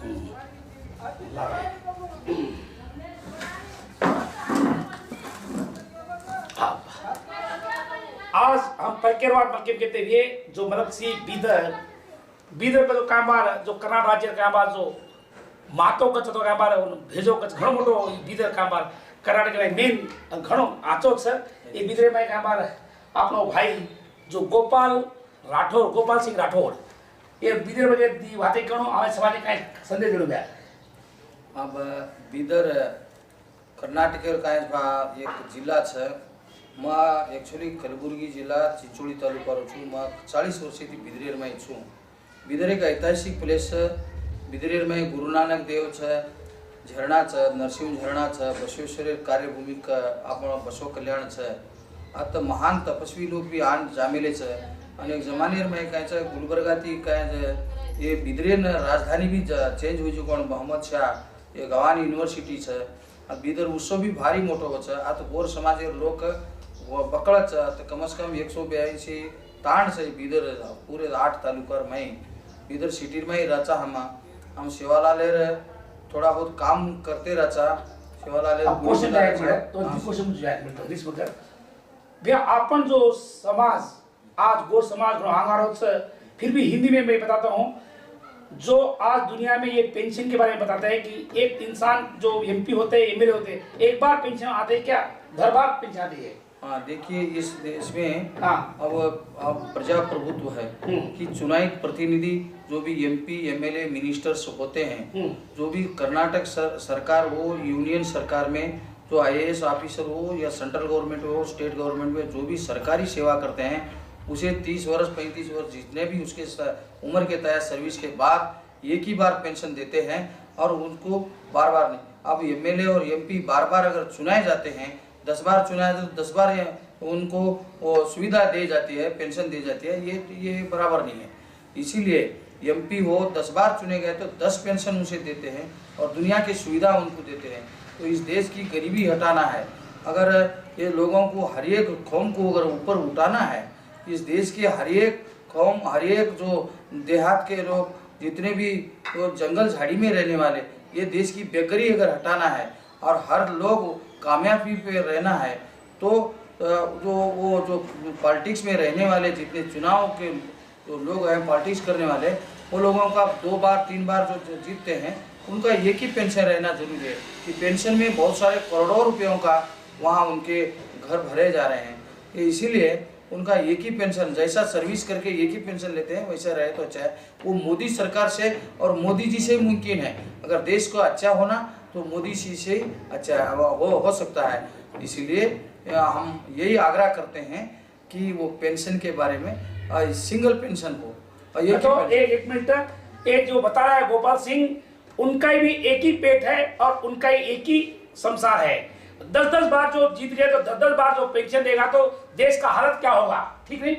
आज हम पलकेरवाड़ मलकिम कहते हुए जो मतलब सी बीदर का जो कामबार जो कर्नाटक राज्य का कामबार जो मातो कच्छ तो कामबार भेजो कच्छ घणो मोटो बीदर कामबार कर्नाटक में मेन घणो आचो छ ये बीदर में कामबार आपनो भाई जो गोपाल सिंह राठौर ये बीदर में दी बातें करो आवे समाज का संदेश देनो गया। अब बीदर कर्नाटक का एक जिला छ। मैं एक्चुअली कलबुर्गी जिला चिंचोली तालुका रो छू। मैं 40 वर्ष थी बीदरेर में छू। बीदर एक ऐतिहासिक प्लेस है। बीदरेर में गुरु नानक देव छ, झरना छ, नरसिंह झरना छ, बसवेश्वर कार्यभूमि का अपना बसव कल्याण छ। आता महान तपस्वी लोग भी आन जामेले छ। अनेक जमाने में कहे छ गुलबर्गा थी कहे ये बीदरेर राजधानी भी चेंज हुई जो कौन मोहम्मद शाह ये गवान यूनिवर्सिटी छ। बीदर उत्सव भी भारी मोटो हो छ। आ तो गोर समाज लोग वो बकड़ तो कम से कम 182 तांड से बीदर पूरे 8 तालुका में बीदर सिटी में ही रचा। हम सेवालाल थोड़ा बहुत काम करते रचा। सेवालाल भैया अपन जो समाज आज गोर समाज आंगारो फिर भी हिंदी में मैं बताता हूँ जो आज दुनिया में ये पेंशन के बारे में बताता है कि एक इंसान जो एमपी होते हैं एमएलए होते हैं एक बार पेंशन आते हैं क्या घर बार पेंशन आती है। हाँ देखिए इस देश में हाँ अब प्रजाप्रभुत्व है कि चुनायित प्रतिनिधि जो भी एमपी एमएलए मिनिस्टर्स होते हैं जो भी कर्नाटक सरकार हो यूनियन सरकार में जो आईएएस ऑफिसर हो या सेंट्रल गवर्नमेंट हो स्टेट गवर्नमेंट में जो भी सरकारी सेवा करते हैं उसे 30 वर्ष 35 वर्ष जितने भी उसके उम्र के तहत सर्विस के बाद एक ही बार पेंशन देते हैं और उनको बार बार नहीं। अब एमएलए और एमपी बार बार अगर चुनाए जाते हैं 10 बार चुनाए तो 10 बार उनको वो सुविधा दी जाती है पेंशन दी जाती है ये बराबर नहीं है। इसीलिए एमपी हो 10 बार चुने गए तो 10 पेंशन उसे देते हैं और दुनिया की सुविधा उनको देते हैं। तो इस देश की गरीबी हटाना है अगर ये लोगों को हर एक कौम को अगर ऊपर उठाना है इस देश के हर एक कौम हर एक जो देहात के लोग जितने भी तो जंगल झाड़ी में रहने वाले ये देश की बेकारी अगर हटाना है और हर लोग कामयाबी पे रहना है तो जो पॉलिटिक्स में रहने वाले जितने चुनाव के जो लोग हैं पॉलिटिक्स करने वाले वो लोगों का 2 बार 3 बार जो जीतते हैं उनका एक ही पेंशन रहना जरूरी है कि पेंशन में बहुत सारे करोड़ों रुपयों का वहाँ उनके घर भरे जा रहे हैं। इसीलिए उनका एक ही पेंशन जैसा सर्विस करके एक ही पेंशन लेते हैं वैसा रहे तो अच्छा है। वो मोदी सरकार से और मोदी जी से मुमकिन है। अगर देश को अच्छा होना तो मोदी जी से अच्छा हो सकता है। इसीलिए हम यही आग्रह करते हैं कि वो पेंशन के बारे में सिंगल पेंशन हो। ये तो एक मिनट ये जो बता रहा है गोपाल सिंह उनका भी एक ही पेट है और उनका ही एक ही संसार है। 10-10 बार जो जीत गए तो 10-10 बार जो पेंशन देगा तो देश का हालत क्या होगा ठीक नहीं।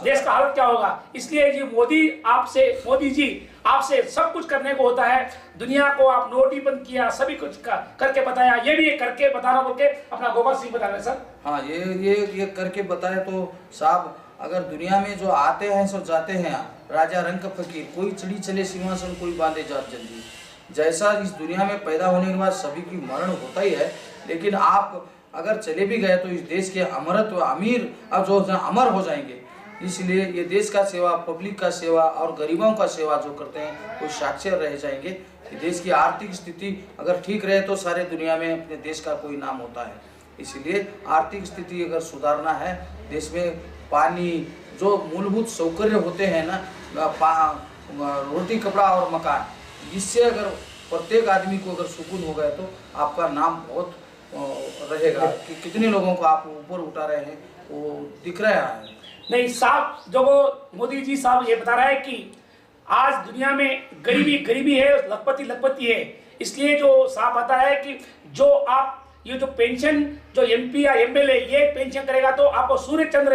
देश का हालत क्या होगा। इसलिए जी मोदी जी आपसे सब कुछ करने को होता है। दुनिया को आप नोट ही बंद किया सभी कुछ करके बताया ये भी करके बताना बोल के अपना गोपाल सिंह बता रहे सर। हाँ ये करके बताए तो साहब अगर दुनिया में जो आते हैं सो जाते हैं राजा रंग फकीर कोई चढ़ी चले सिंहासन कोई बांधे जात जल्दी। जैसा इस दुनिया में पैदा होने के बाद सभी की मरण होता ही है लेकिन आप अगर चले भी गए तो इस देश के अमरत्व अमीर अब जो अमर हो जाएंगे। इसलिए ये देश का सेवा पब्लिक का सेवा और गरीबों का सेवा जो करते हैं वो साक्षर रह जाएंगे। देश की आर्थिक स्थिति अगर ठीक रहे तो सारे दुनिया में अपने देश का कोई नाम होता है। इसलिए आर्थिक स्थिति अगर सुधारना है देश में पानी जो मूलभूत सौकर्य होते हैं ना रोटी कपड़ा और मकान इससे अगर प्रत्येक आदमी को अगर सुकून हो गया तो आपका नाम बहुत रहेगा कि कितने लोगों को आप ऊपर उठा रहे हैं वो दिख रहा है। नहीं साहब जो मोदी जी साहब ये बता रहा है कि आज दुनिया में गरीबी है लखपति है। इसलिए जो साहब बता है कि जो आप ये जो पेंशन जो एमपी या एमएलए ये पेंशन करेगा तो आपको सूर्य चंद्र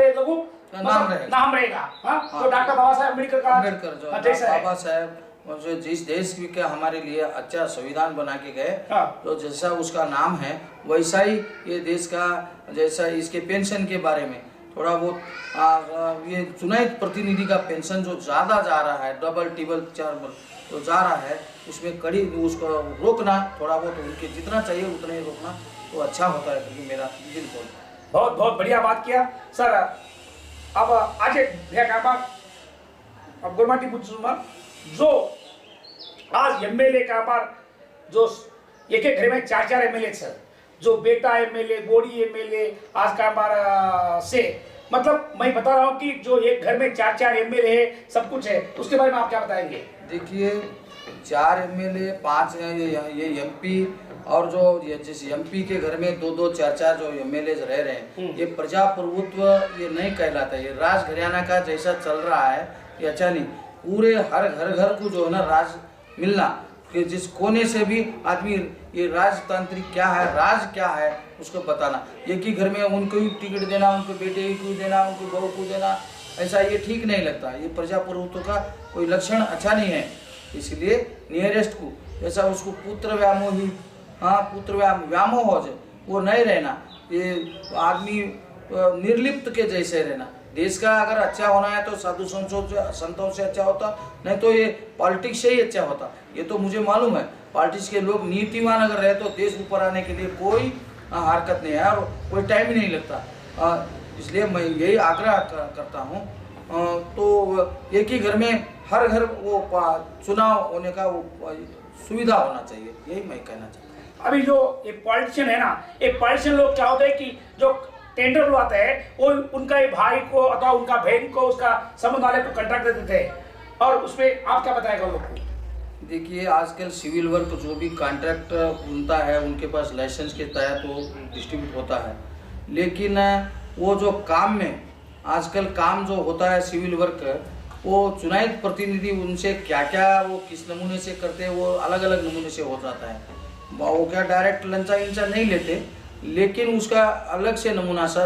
नाम रहेगा। तो डॉक्टर बाबा साहेब अम्बेडकर जो बाबा साहेब जो जिस देश के हमारे लिए अच्छा संविधान बना के गए तो जैसा उसका नाम है वैसा ही ये देश का जैसा इसके पेंशन के बारे में थोड़ा बहुत ये चुनायित प्रतिनिधि का पेंशन जो ज़्यादा जा रहा है डबल टिबल 4 जो जा रहा है उसमें कड़ी उसको रोकना, थोड़ा बहुत उनके जितना चाहिए उतना ही रोकना तो अच्छा होता है, क्योंकि मेरा बिल्कुल बहुत बहुत बढ़िया बात किया सर। अब आज अब गुरमाटी पूछूंगा, जो आज एमएलए का बार जो एक एक घर में 4-4 एमएलए सर, जो बेटा एमएलए, गोड़ी एमएलए आज का हमारा से, मतलब मैं बता रहा हूँ कि जो एक घर में 4-4 एमएलए है, सब कुछ है, उसके बारे में आप क्या बताएंगे? देखिए 4 एमएलए 5 ये एमपी, और जो ये जिस एमपी के घर में 2-2 4-4 जो एमएलए रह रहे हैं, ये प्रजाप्रभुत्व ये नहीं कहलाता। ये राज घराना का जैसा चल रहा है ये अच्छा नहीं। पूरे हर घर को जो है ना राज मिलना, कि जिस कोने से भी आदमी ये राजतांत्रिक क्या है, राज क्या है उसको बताना। एक ही घर में उनको ही टिकट देना, उनको बेटे को देना, उनको बहू को देना, ऐसा ये ठीक नहीं लगता। ये प्रजाप्रभुत्व का कोई लक्षण अच्छा नहीं है। इसलिए नियरेस्ट को जैसा उसको पुत्र व्यामोही, हाँ पुत्र व्यामोह हो जाए वो नहीं रहना, ये आदमी निर्लिप्त के जैसे रहना। देश का अगर अच्छा होना है तो साधु संतों से अच्छा होता, नहीं तो ये पॉलिटिक्स से ही अच्छा होता। ये तो मुझे मालूम है, पॉलिटिक्स के लोग नीतिवान अगर रहे तो देश ऊपर आने के लिए कोई हरकत नहीं है और कोई टाइम ही नहीं लगता। इसलिए मैं यही आग्रह करता हूँ। तो एक ही घर में हर घर वो चुनाव होने का वो सुविधा होना चाहिए, यही मैं कहना चाहता हूँ। अभी जो ये पॉलिटिशियन है ना, ये पॉलिटिशियन लोग क्या होते हैं कि जो टेंडर बुलाते हैं वो उनका भाई को अथवा उनका बहन को उसका संबंध वाले को कॉन्ट्रैक्ट दे देते हैं, और उसमें आप क्या बताएगा लोग को? देखिए आजकल सिविल वर्क जो भी कॉन्ट्रैक्ट बनता है उनके पास लाइसेंस के तहत वो डिस्ट्रीब्यूट होता है, लेकिन वो जो काम में आजकल काम जो होता है सिविल वर्क, वो चुनायित प्रतिनिधि उनसे क्या क्या वो किस नमूने से करते हैं, वो अलग अलग नमूने से हो जाता है। वो क्या डायरेक्ट लंचा इंचा नहीं लेते, लेकिन उसका अलग से नमूना सा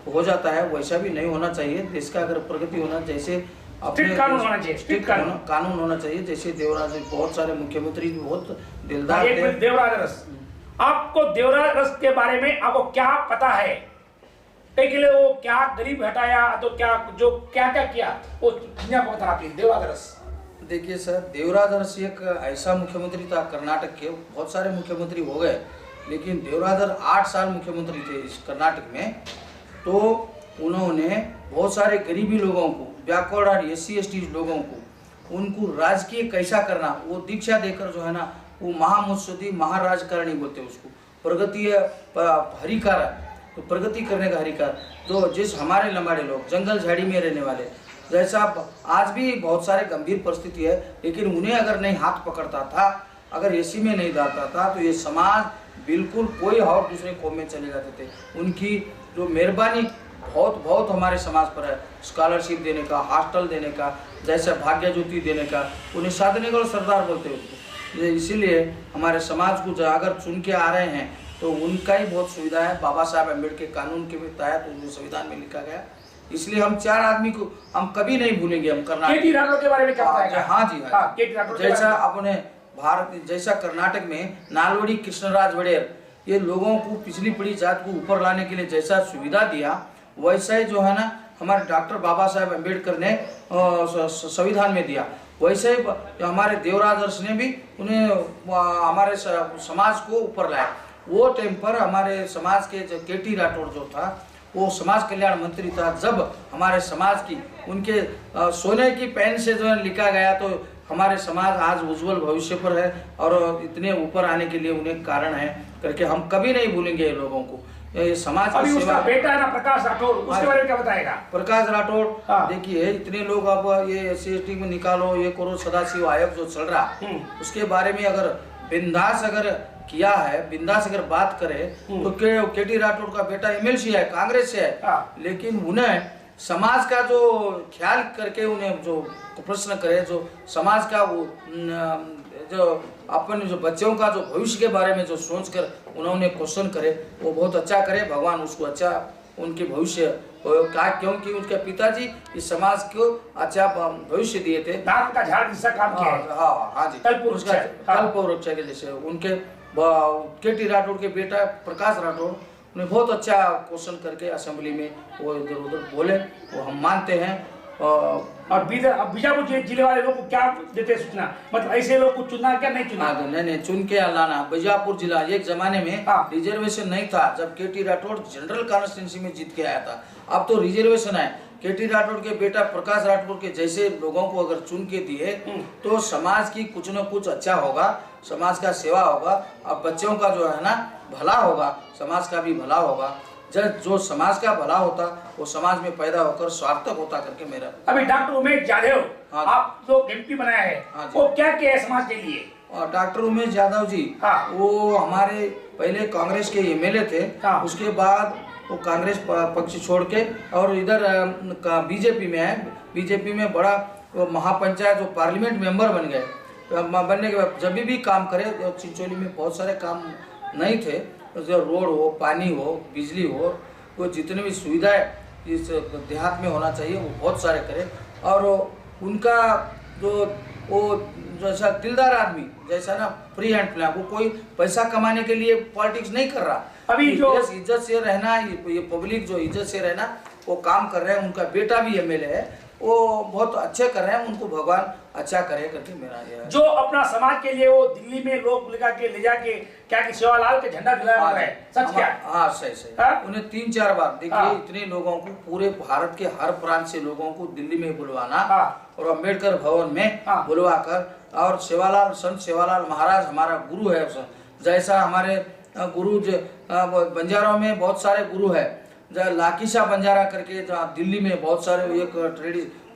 हो जाता है। वैसा भी नहीं होना चाहिए। देश का अगर प्रगति होना, जैसे स्ट्रिक्ट कानून होना चाहिए, स्ट्रिक्ट कानून होना चाहिए। जैसे देवराज, बहुत सारे मुख्यमंत्री भी बहुत दिलदार थे। देवराज रस, आपको देवराज रस के बारे में आपको क्या पता है? कई के लिए वो क्या गरीब हटाया, तो क्या जो क्या क्या किया वो दुनिया को बता रही देवराज रस। देखिए सर, देवराज रस एक ऐसा मुख्यमंत्री था कर्नाटक के, बहुत सारे मुख्यमंत्री हो गए, लेकिन देवराज 8 साल मुख्यमंत्री थे इस कर्नाटक में। तो उन्होंने बहुत सारे गरीबी लोगों को, बैकवर्ड और SC/ST लोगों को, उनको राजकीय कैसा करना वो दीक्षा देकर जो है ना, वो महामुत्सदी महाराजकारणी बोलते हैं उसको, प्रगति हरिकार, तो प्रगति करने का हरिकार। जो जिस हमारे लंबाड़े लोग जंगल झाड़ी में रहने वाले, जैसा आज भी बहुत सारे गंभीर परिस्थिति है, लेकिन उन्हें अगर नहीं हाथ पकड़ता था, अगर SC में नहीं डालता था, तो ये समाज बिल्कुल कोई और दूसरे कौम में चले जाते थे। उनकी जो मेहरबानी बहुत हमारे समाज पर है, स्कॉलरशिप देने का, हॉस्टल देने का, जैसे भाग्य ज्योति देने का, उन्हें साधने का सरदार बोलते हैं उसको। इसीलिए हमारे समाज को अगर चुन के आ रहे हैं तो उनका ही बहुत सुविधा है। बाबा साहब अम्बेडकर कानून के तहत संविधान में लिखा गया, इसलिए हम 4 आदमी को हम कभी नहीं भूलेंगे। हम कर्नाटक के बारे में क्या बताएगा? हाँ जी, जैसा अपने भारत, जैसा कर्नाटक में नालवड़ी कृष्णराज वडेर, ये लोगों को पिछली पड़ी जात को ऊपर लाने के लिए जैसा सुविधा दिया, वैसा ही जो है ना हमारे डॉक्टर बाबा साहब अम्बेडकर ने संविधान में दिया, वैसे ही हमारे देवराज अरस ने भी उन्हें हमारे समाज को ऊपर लाया। वो टाइम पर हमारे समाज के जो KT राठौड़ जो था, वो समाज कल्याण मंत्री था। जब हमारे समाज की उनके सोने की पेन से जो है लिखा गया, तो हमारे समाज आज उज्जवल भविष्य पर है और इतने ऊपर आने के लिए उन्हें कारण है करके हम कभी नहीं भूलेंगे लोगों को। ये समाज की सेवा। उसका बेटा है ना प्रकाश राठौड़, उसके बारे में क्या बताएगा? प्रकाश राठौड़, देखिए इतने लोग अब ये SC/ST में निकालो, ये करो, सदाशिव आयोग जो चल रहा, उसके बारे में अगर बिंदास अगर किया है, बिंदास अगर बात करे तो KT राठौड़ का बेटा MLC है, कांग्रेस से है, लेकिन उन्हें समाज का जो ख्याल करके उन्हें जो प्रश्न करे, जो समाज का वो जो अपने जो बच्चों का जो भविष्य के बारे में जो सोच कर उन्होंने क्वेश्चन करे, वो बहुत अच्छा करे। भगवान उसको अच्छा उनके भविष्य का, क्योंकि उनके पिताजी इस समाज को अच्छा भविष्य दिए थे। नाम का झाड़ जैसा काम किया है। हाँ जी, कल्पवृक्ष के जैसे उनके KT राठौड़ के बेटा प्रकाश राठौड़ उन्हें बहुत अच्छा क्वेश्चन करके असेंबली में वो इधर उधर बोले, वो हम मानते हैं। और बीजापुर जिले वाले लोग को क्या देते सूचना, मतलब ऐसे लोग को चुनना क्या नहीं चुनना? हाँ, नहीं चुन के लाना। बीजापुर जिला एक जमाने में रिजर्वेशन नहीं था, जब केटी राठौड़ जनरल कॉन्स्टिट्यूंसी में जीत के आया था। अब तो रिजर्वेशन है। केटी राठौड़ के बेटा प्रकाश राठौड़ के जैसे लोगों को अगर चुन के दिए तो समाज की कुछ न कुछ अच्छा होगा, समाज का सेवा होगा, अब बच्चों का जो है ना भला होगा, समाज का भी भला होगा। जब जो समाज का भला होता वो समाज में पैदा होकर सार्थक होता करके मेरा। अभी डॉक्टर उमेश यादव आप जो एमपी बनाया है वो क्या किया है समाज के लिए? डॉक्टर उमेश यादव जी वो हमारे पहले कांग्रेस के एमएलए थे, उसके बाद वो कांग्रेस पक्ष छोड़ के और इधर बीजेपी में है। बीजेपी में बड़ा महापंचायत जो पार्लियामेंट मेंबर बन गए। बनने के बाद जब भी काम करे, चिंचोली में बहुत सारे काम नहीं थे, जो रोड हो, पानी हो, बिजली हो, वो जितने भी सुविधाएं इस देहात में होना चाहिए वो बहुत सारे करे। और उनका जो वो जैसा दिलदार आदमी, जैसा ना फ्री हैंड प्लान, वो कोई पैसा कमाने के लिए पॉलिटिक्स नहीं कर रहा। अभी जो इज्जत से रहना, ये पब्लिक जो इज्जत से रहना वो काम कर रहे हैं। उनका बेटा भी एमएलए है, वो बहुत अच्छे कर रहे हैं, उनको भगवान अच्छा करे करके मेरा ये। जो अपना समाज के लिए वो दिल्ली में लोग ले जाके क्या कि सेवालाल के झंडा दिलाया है, सच क्या? हाँ सही। उन्हें 3-4 बार देखिए, इतने लोगों को पूरे भारत के हर प्रांत से लोगों को दिल्ली में बुलवाना और अम्बेडकर भवन में बुलवा कर, और सेवालाल, संत सेवालाल महाराज हमारा गुरु है। जैसा हमारे गुरु बंजारों में बहुत सारे गुरु है, लाकीशा बंजारा करके जहाँ दिल्ली में बहुत सारे एक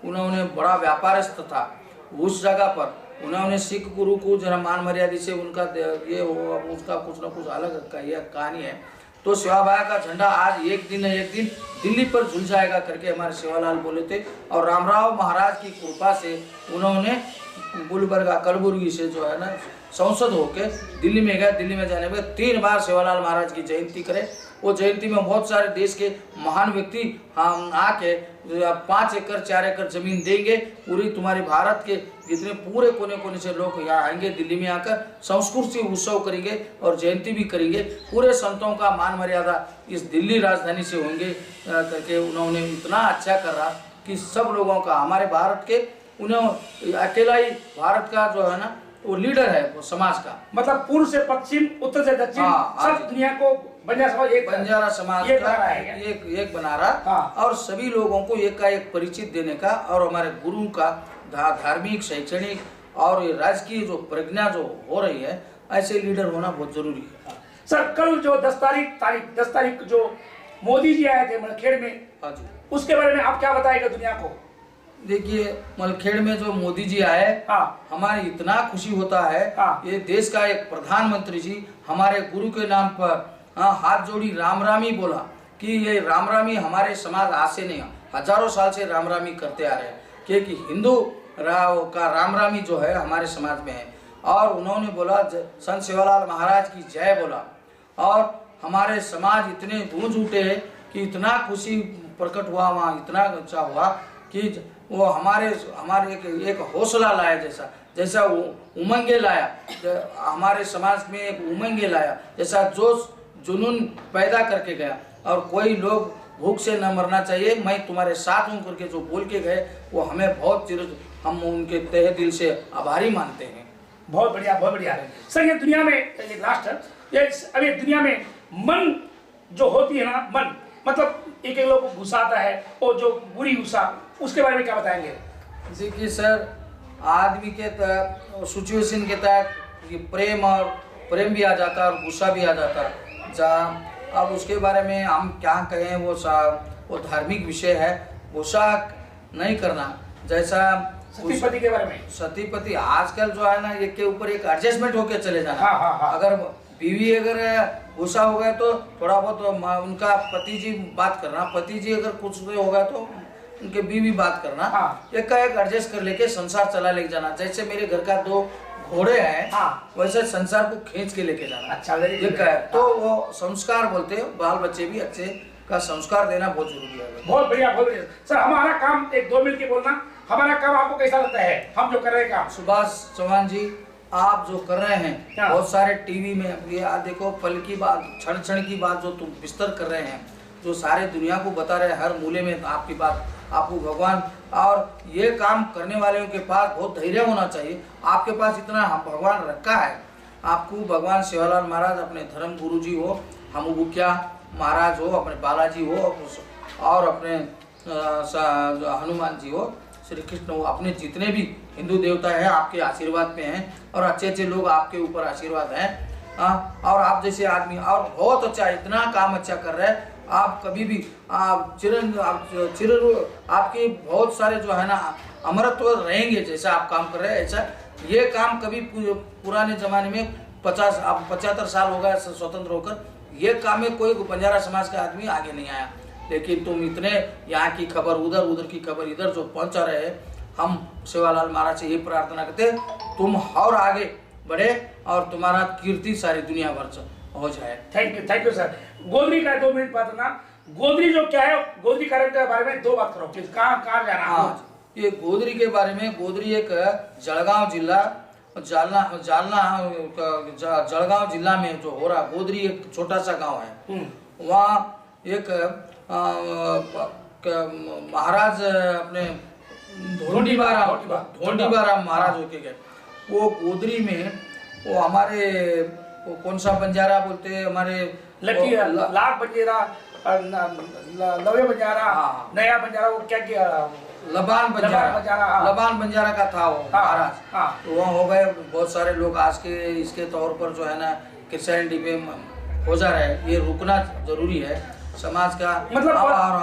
उन्होंने बड़ा व्यापारस्थ था, उस जगह पर उन्होंने सिख गुरु को जरा मान मर्यादा से उनका ये हो, उसका कुछ न कुछ अलग का ये कहानी है। तो सेवाभाया का झंडा आज एक दिन दिल्ली पर झुल जाएगा करके हमारे सेवालाल बोले थे। और रामराव महाराज की कृपा से उन्होंने गुलबर्गा कलबुर्गी से जो है ना संसद होके दिल्ली में गए। दिल्ली में जाने में 3 बार सेवालाल महाराज की जयंती करे। वो जयंती में बहुत सारे देश के महान व्यक्ति हम आके 5 एकड़ 4 एकड़ जमीन देंगे, पूरी तुम्हारे भारत के जितने पूरे कोने कोने से लोग यहाँ आएंगे, दिल्ली में आकर संस्कृति उत्सव करेंगे और जयंती भी करेंगे। पूरे संतों का मान मर्यादा इस दिल्ली राजधानी से होंगे करके उन्होंने इतना अच्छा करा कि सब लोगों का, हमारे भारत के, उन्हें अकेला ही भारत का जो है ना वो लीडर है वो समाज का, मतलब पूर्व से पश्चिम, उत्तर से दक्षिण, सब दुनिया को बंजारा समाज का एक बना रहा और सभी लोगों को एक का एक परिचित देने का, और हमारे गुरु का धार्मिक, शैक्षणिक और राजकीय जो प्रज्ञा जो हो रही है, ऐसे लीडर होना बहुत जरूरी है। सर कल जो 10 तारीख जो मोदी जी आए थे मलखेड़ में, उसके बारे में आप क्या बताएगा दुनिया को? देखिए, मलखेड़ में जो मोदी जी आए, हमारे इतना खुशी होता है। ये देश का एक प्रधानमंत्री जी हमारे गुरु के नाम पर हाथ जोड़ी राम रामी बोला कि ये राम रामी हमारे समाज आज से नहीं, हजारों साल से राम रामी करते आ रहे हैं, क्योंकि हिंदू का राम रामी जो है हमारे समाज में है। और उन्होंने बोला संत सेवालाल महाराज की जय बोला, और हमारे समाज इतने गूंज उठे कि इतना खुशी प्रकट हुआ, वहाँ इतना अच्छा हुआ कि वो हमारे एक हौसला लाया, जैसा वो उमंगे लाया, हमारे समाज में एक उमंगे लाया, जैसा जोश जुनून पैदा करके गया। और कोई लोग भूख से न मरना चाहिए, मैं तुम्हारे साथ हूँ करके जो बोल के गए, वो हमें हम उनके तहे दिल से आभारी मानते हैं। बहुत बढ़िया, बहुत बढ़िया। सर ये दुनिया में एक राष्ट्र, ये अभी दुनिया में मन जो होती है ना, मन मतलब एक लोग को गुस्सा आता है, और जो बुरी गुस्सा, उसके बारे में क्या बताएंगे? देखिए सर, आदमी के तहत सिचुएशन के तहत प्रेम भी आ जाता है और गुस्सा भी आ जाता है। अब उसके बारे में हम क्या कहें, वो धार्मिक विषय है, गुस्सा नहीं करना। जैसा सतीपति के बारे में, सतीपति आजकल जो है ना, एक के ऊपर एक एडजस्टमेंट होके चले जाना। अगर बीवी अगर गुस्सा हो गया तो थोड़ा बहुत उनका पति जी बात करना, पति जी अगर कुछ हो गया तो उनके बीवी बात करना, एक का एक एडजस्ट कर लेके संसार चला लेके जाना। जैसे मेरे घर का 2 घोड़े हैं, वैसे संसार को खींच के लेके जाना। अच्छा, तो वो संस्कार बोलते हैं, बाल बच्चे भी अच्छे का संस्कार देना बहुत जरूरी है। बहुत बढ़िया, बहुत बढ़िया। सर हमारा काम 1-2 मिनट के बोलना, हमारा काम आपको कैसा लगता है, हम जो कर रहे हैं काम? सुभाष चौहान जी, आप जो कर रहे हैं, बहुत सारे टीवी में ये देखो, पल की बात, क्षण क्षण की बात जो तुम विस्तार कर रहे हैं, जो सारे दुनिया को बता रहे हैं, हर मूले में आपकी बात आपको भगवान, और ये काम करने वालों के पास बहुत धैर्य होना चाहिए। आपके पास इतना भगवान रखा है, आपको भगवान सेवालाल महाराज अपने धर्म गुरु जी हो, हम मुखिया महाराज हो, अपने बालाजी हो, और अपने हनुमान जी हो, श्री कृष्ण हो, अपने जितने भी हिंदू देवता हैं आपके आशीर्वाद में हैं, और अच्छे अच्छे लोग आपके ऊपर आशीर्वाद हैं। और आप जैसे आदमी और बहुत अच्छा, इतना काम अच्छा कर रहे हैं आप, कभी भी आपके बहुत सारे जो है ना अमरत्व रहेंगे। जैसा आप काम कर रहे हैं ऐसा ये काम कभी पुराने ज़माने में 75 साल हो गया स्वतंत्र होकर, ये काम में कोई बंजारा समाज का आदमी आगे नहीं आया। लेकिन तुम इतने यहाँ की खबर उधर, उधर की खबर इधर जो पहुँचा रहे हैं, हम सेवालाल महाराज से ये प्रार्थना करते हैं तुम और आगे बढ़े और तुम्हारा कीर्ति सारी दुनिया भर से हो जाए। Thank you sir. गोदरी का 2 मिनट बात ना, गोदरी जो क्या है, गोदरी कार्यक्रम के बारे में 2 बात करो, कहाँ जाना? हाँ, ये गोदरी के बारे में, गोदरी एक जलगांव जिला, जलगांव जिला में जो हो रहा, गोदरी एक छोटा सा गांव है। वहाँ एक महाराज अपने ढोंडीबारा महाराज होके गए। वो गोदरी में वो हमारे वो कौन सा बंजारा बोलते हैं, हमारे लाख बंजारा, लवे बंजारा, नया बंजारा, वो क्या किया, लबान बंजारा का था वो महाराज। तो वहाँ हो गए बहुत सारे लोग आज के इसके तौर पर जो है ना क्रिश्चियनिटी पे हो जा रहे हैं। ये रुकना जरूरी है समाज का, मतलब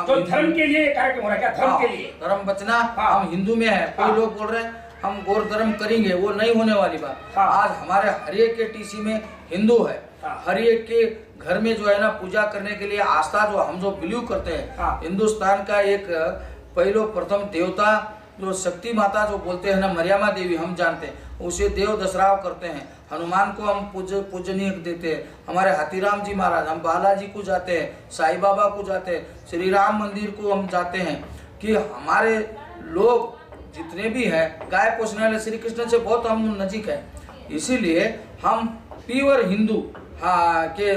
तो धर्म के लिए कार्यक्रम हो रहा है क्या? धर्म के लिए, धर्म बचना, हम हिंदू में है। कोई लोग बोल रहे हैं हम गौर धर्म करेंगे, वो नहीं होने वाली बात। आज हमारे हर एक के टीसी में हिंदू है, हर एक के घर में जो है ना पूजा करने के लिए आस्था जो हम जो बिलीव करते हैं, हिंदुस्तान का एक पहलो प्रथम देवता जो शक्ति माता जो बोलते हैं ना, मरियमा देवी, हम जानते हैं उसे देव दशराव करते हैं। हनुमान को हम पूजनीय देते हैं, हमारे हाथीराम जी महाराज, हम बालाजी को जाते हैं, साईं बाबा को जाते हैं, श्री राम मंदिर को हम जाते हैं। कि हमारे लोग जितने भी हैं गाय पोसने वाले श्री कृष्ण से बहुत हम नजीक है, इसीलिए हम प्योर हिंदू के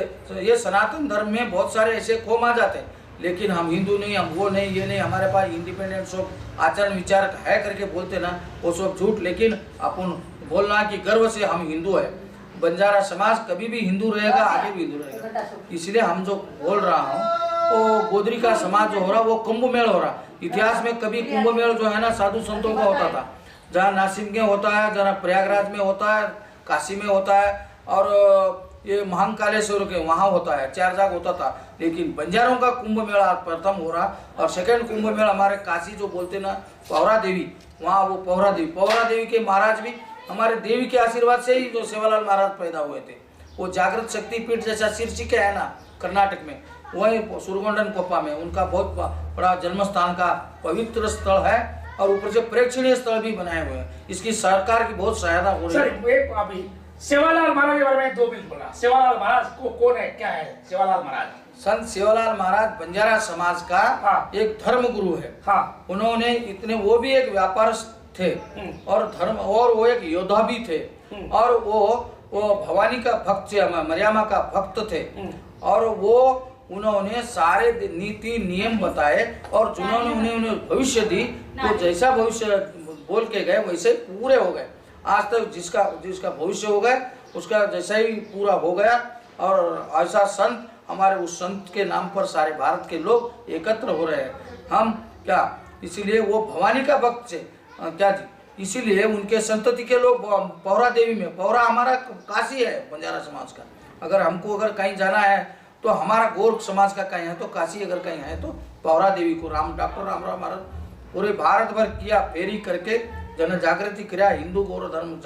ये सनातन धर्म में बहुत सारे ऐसे खोम आ जाते हैं। लेकिन हम हिंदू नहीं, हम वो नहीं, ये नहीं, हमारे पास इंडिपेंडेंट सब आचरण विचार है करके बोलते ना, वो सब झूठ। लेकिन अपन बोलना कि गर्व से हम हिंदू है। बंजारा समाज कभी भी हिंदू रहेगा, आगे भी हिंदू रहेगा। इसलिए हम जो बोल रहा हूँ वो गोदरी का समाज जो हो रहा वो कुंभ मेल हो रहा। इतिहास में कभी कुंभ मेल जो है ना साधु संतों का होता था, जहाँ नासिक में होता है, जहाँ प्रयागराज में होता है, काशी में होता है, और ये महाकालेश्वर के वहाँ होता है, 4 जगह होता था। लेकिन बंजारों का कुंभ मेला प्रथम हो रहा, और सेकंड कुंभ मेला हमारे काशी जो बोलते ना पौरा देवी, वहाँ वो पौरा देवी के महाराज भी हमारे देवी के आशीर्वाद से ही जो सेवालाल महाराज पैदा हुए थे। वो जागृत शक्ति पीठ जैसा सिरसी के है ना कर्नाटक में, वही सुरगोंडन कोप्पा में उनका बहुत बड़ा जन्म स्थान का पवित्र स्थल है, और ऊपर से प्रेक्षणीय स्थल भी बनाए हुए हैं। इसकी सरकार की बहुत सहायता हो रही है। सेवालाल महाराज के बारे में 2 मिनट बोला। सेवालाल महाराज को कौन है, क्या है सेवालाल महाराज? संत सेवालाल महाराज बंजारा समाज का एक धर्म गुरु है। उन्होंने इतने, वो भी एक व्यापारस्थ थे और धर्म, और वो एक योद्धा भी थे, और वो भवानी का भक्त थे, मरियमा का भक्त थे। और वो उन्होंने सारे नीति नियम बताए, और जिन्होंने उन्हें भविष्य दी, तो जैसा भविष्य बोल के गए वैसे पूरे हो गए। आज तक जिसका भविष्य हो गया उसका जैसा ही पूरा हो गया। और ऐसा संत, हमारे उस संत के नाम पर सारे भारत के लोग एकत्र हो रहे हैं। हम क्या, इसीलिए वो भवानी का भक्त से क्या जी, इसीलिए उनके संतति के लोग पौरा देवी में, पौरा हमारा काशी है बंजारा समाज का। अगर हमको कहीं जाना है तो हमारा गोरख समाज का कहीं है तो काशी, अगर कहीं है तो पौरा देवी को डॉक्टर रामराव महाराज पूरे भारत भर किया, फेरी करके जन जागृति किया, हिंदू गौरव धर्म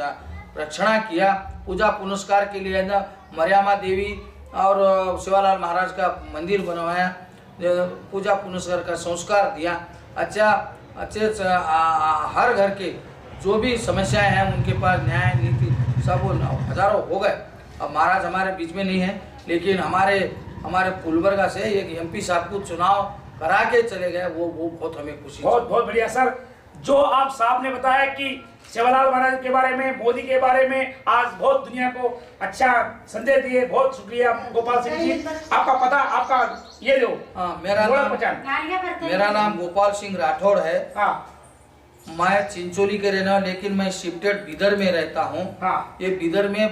रक्षणा किया, पूजा पुनस्कार के लिए ना मरियमा देवी और सेवालाल महाराज का मंदिर बनवाया, पूजा पुनस्कार का संस्कार दिया। अच्छे हर घर के जो भी समस्याएं हैं उनके पास न्याय नीति सब हजारों हो गए। अब महाराज हमारे बीच में नहीं है, लेकिन हमारे गुलबर्गा से एक MP साहब को चुनाव करा के चले गए, वो बहुत हमें खुशी। बहुत बढ़िया सर। जो आप साहब ने बताया कि सेवालाल महाराज के बारे में, मोदी के बारे में आज बहुत दुनिया को अच्छा संदेश दिए, बहुत शुक्रिया गोपाल सिंह जी। आपका पता, आपका ये दो। हाँ, मेरा नाम गोपाल सिंह राठौड़ है। हाँ, मैं चिंचोली के रहना, लेकिन मैं शिफ्टेड बिदर में रहता हूँ। हाँ, ये बिदर में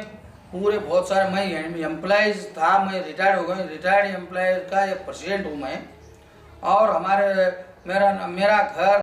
पूरे बहुत सारे, मैं एम्प्लॉयज था, मैं रिटायर्ड हो गया, रिटायर्ड एम्प्लॉय का ये प्रेसिडेंट हूँ मैं। और मेरा घर